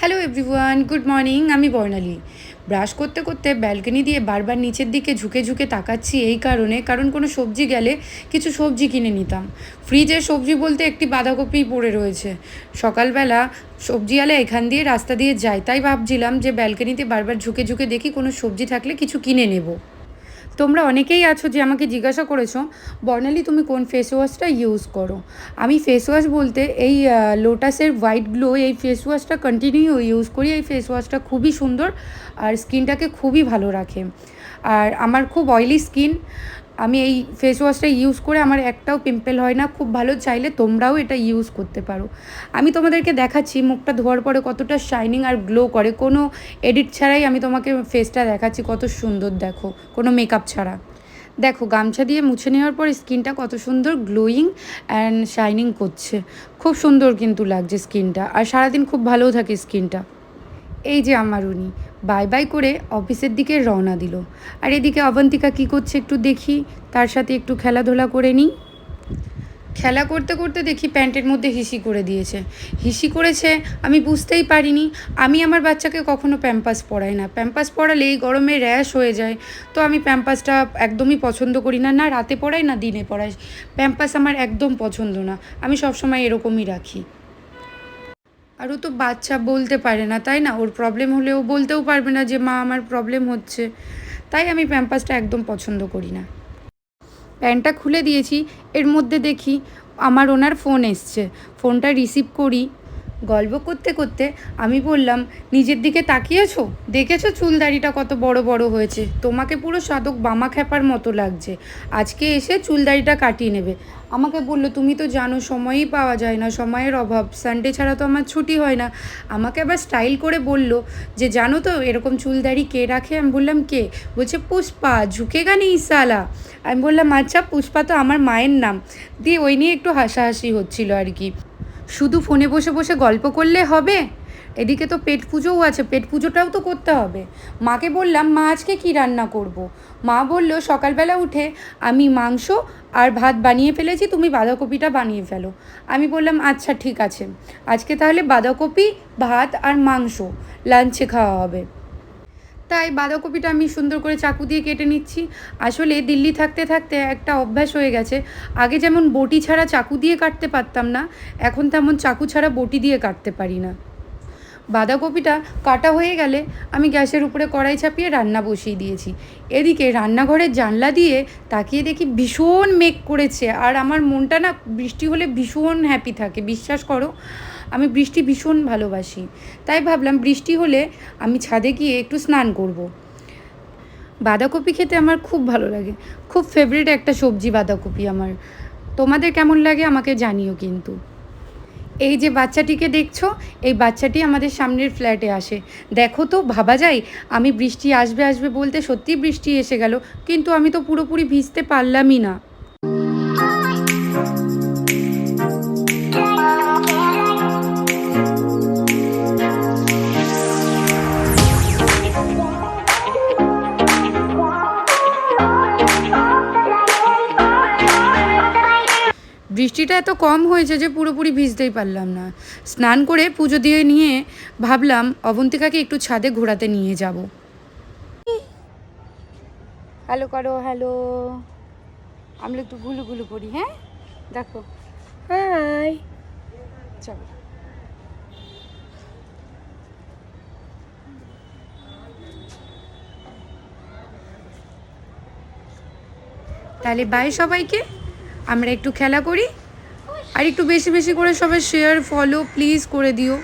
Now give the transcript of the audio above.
Hello everyone, good morning. আমি বর্ণালী। Brush করতে করতে ব্যালকনি দিয়ে বারবার নিচের দিকে ঝুঁকে ঝুঁকে তাকাচ্ছি এই কারণ কোনো সবজি গেলে কিছু সবজি কিনে নিতাম। ফ্রিজে সবজি বলতে একটি বাঁধাকপি পড়ে রয়েছে। সকালবেলা সবজিওয়ালা এখান দিয়ে রাস্তা দিয়ে যায়, তাই ভাবছিলাম যে ব্যালকনিতে বারবার ঝুঁকে ঝুঁকে দেখি কোনো সবজি থাকলে কিছু কিনে নেব। তোমরা অনেকেই আছো যে আমাকে জিজ্ঞাসা করেছো, বর্ণালী তুমি কোন ফেস ওয়াশটা ইউজ করো। আমি ফেস ওয়াশ বলতে এই লোটাসের হোয়াইট গ্লো এই ফেস ওয়াশটা কন্টিনিউ ইউজ করি। এই ফেস ওয়াশটা খুবই সুন্দর আর স্কিনটাকে খুবই ভালো রাখে। আর আমার খুব অয়েলি স্কিন, আমি এই ফেস ওয়াশটা ইউজ করে আমার একটাও পিম্পল হয় না। খুব ভালো, চাইলে তোমরাও এটা ইউজ করতে পারো। আমি তোমাদেরকে দেখাচ্ছি মুখটা ধোয়ার পরে কতটা শাইনিং আর গ্লো করে, কোনো এডিট ছাড়াই আমি তোমাকে ফেসটা দেখাচ্ছি কত সুন্দর, দেখো, কোনো মেকআপ ছাড়া। দেখো, গামছা দিয়ে মুছে নেওয়ার পর স্কিনটা কত সুন্দর গ্লোয়িং অ্যান্ড শাইনিং করছে। খুব সুন্দর কিন্তু লাগছে স্কিনটা, আর সারাদিন খুব ভালোও থাকে স্কিনটা। এই যে আমার উনি বাই বাই করে অফিসের দিকে রওনা দিল। আর এদিকে অবন্তিকা কী করছে একটু দেখি, তার সাথে একটু খেলাধুলা করে নিই। খেলা করতে করতে দেখি প্যান্টের মধ্যে হিসি করে দিয়েছে। হিসি করেছে আমি বুঝতেই পারিনি। আমি আমার বাচ্চাকে কখনো প্যাম্পাস পরাই না, প্যাম্পাস পরালে এই গরমে র্যাশ হয়ে যায়। তো আমি প্যাম্পাসটা একদমই পছন্দ করি না, না রাতে পরাই না দিনে পরাই। প্যাম্পাস আমার একদম পছন্দ না, আমি সবসময় এরকমই রাখি। আর ও তো বাচ্চা, বলতে পারে না, তাই না? ওর প্রবলেম হলে ও বলতেও পারবে না যে মা আমার প্রবলেম হচ্ছে। তাই আমি প্যাম্পাসটা একদম পছন্দ করি না। প্যান্টটা খুলে দিয়েছি, এর মধ্যে দেখি আমার ওনার ফোন এসছে। ফোনটা রিসিভ করি। গল্প করতে করতে আমি বললাম, নিজের দিকে তাকিয়েছো? দেখেছো চুলদাড়িটা কত বড় বড় হয়েছে? তোমাকে পুরো সাধক বামা খ্যাপার মতো লাগছে। আজকে এসে চুলদাড়িটা কাটিয়ে নেবে। আমাকে বললো, তুমি তো জানো সময়ই পাওয়া যায় না, সময়ের অভাব, সানডে ছাড়া তো আমার ছুটি হয় না। আমাকে আবার স্টাইল করে বলল যে জানো তো এরকম চুলদাড়ি কে রাখে? আমি বললাম কে? বলছে পুষ্পা, ঝুঁকেগা নেই সালা। আমি বললাম আচ্ছা, পুষ্পা তো আমার মায়ের নাম। দিয়ে ওই নিয়ে একটু হাসাহাসি হচ্ছিল আর কি। শুধু ফোনে বসে বসে গল্প করলে হবে? এদিকে তো পেট পুজোও আছে, পেট পুজোটাও তো করতে হবে। মাকে বললাম, মা আজকে কী রান্না করব। মা বলল, সকালবেলা উঠে আমি মাংস আর ভাত বানিয়ে ফেলেছি, তুমি বাঁধাকপিটা বানিয়ে ফেলো। আমি বললাম আচ্ছা ঠিক আছে, আজকে তাহলে বাঁধাকপি, ভাত আর মাংস লাঞ্চে খাওয়া হবে। তাই বাঁধাকপিটা আমি সুন্দর করে চাকু দিয়ে কেটে নিচ্ছি। আসলে দিল্লি থাকতে থাকতে একটা অভ্যাস হয়ে গেছে। আগে যেমন বটি ছাড়া চাকু দিয়ে কাটতে পারতাম না, এখন তেমন চাকু ছাড়া বটি দিয়ে কাটতে পারি না। বাঁধাকপিটা কাটা হয়ে গেলে আমি গ্যাসের উপরে কড়াই চাপিয়ে রান্না বসিয়ে দিয়েছি। এদিকে রান্নাঘরের জানলা দিয়ে তাকিয়ে দেখি ভীষণ মেঘ করেছে, আর আমার মনটা না বৃষ্টি হলে ভীষণ হ্যাপি থাকে, বিশ্বাস করো। আমি বৃষ্টি ভীষণ ভালোবাসি। তাই ভাবলাম বৃষ্টি হলে আমি ছাদে গিয়ে একটু স্নান করব। বাঁধাকপি খেতে আমার খুব ভালো লাগে, খুব ফেভারিট একটা সবজি বাঁধাকপি আমার। তোমাদের কেমন লাগে আমাকে জানিও কিন্তু। এই যে বাচ্চাটিকে দেখছো, এই বাচ্চাটি আমাদের সামনের ফ্ল্যাটে আসে। দেখো তো, ভাবা যায় আমি বৃষ্টি আসবে আসবে বলতে সত্যিই বৃষ্টি এসে গেল, কিন্তু আমি তো পুরোপুরি ভিজতে পারলামই না। বৃষ্টিটা এত কম হয়েছে যে পুরোপুরি ভিজতেই পারলাম না। স্নান করে পুজো দিয়ে নিয়ে ভাবলাম অবন্তিকাকে একটু ছাদে ঘোরাতে নিয়ে যাব। হ্যালো করো, হ্যালো। আমরা একটু গুলু গুলু করি, হ্যাঁ? দেখো, হাই। চলো। তাহলে বাই সবাইকে, আমরা একটু খেলা করি, আর একটু বেশি বেশি করে সবাই শেয়ার ফলো প্লিজ করে দিও।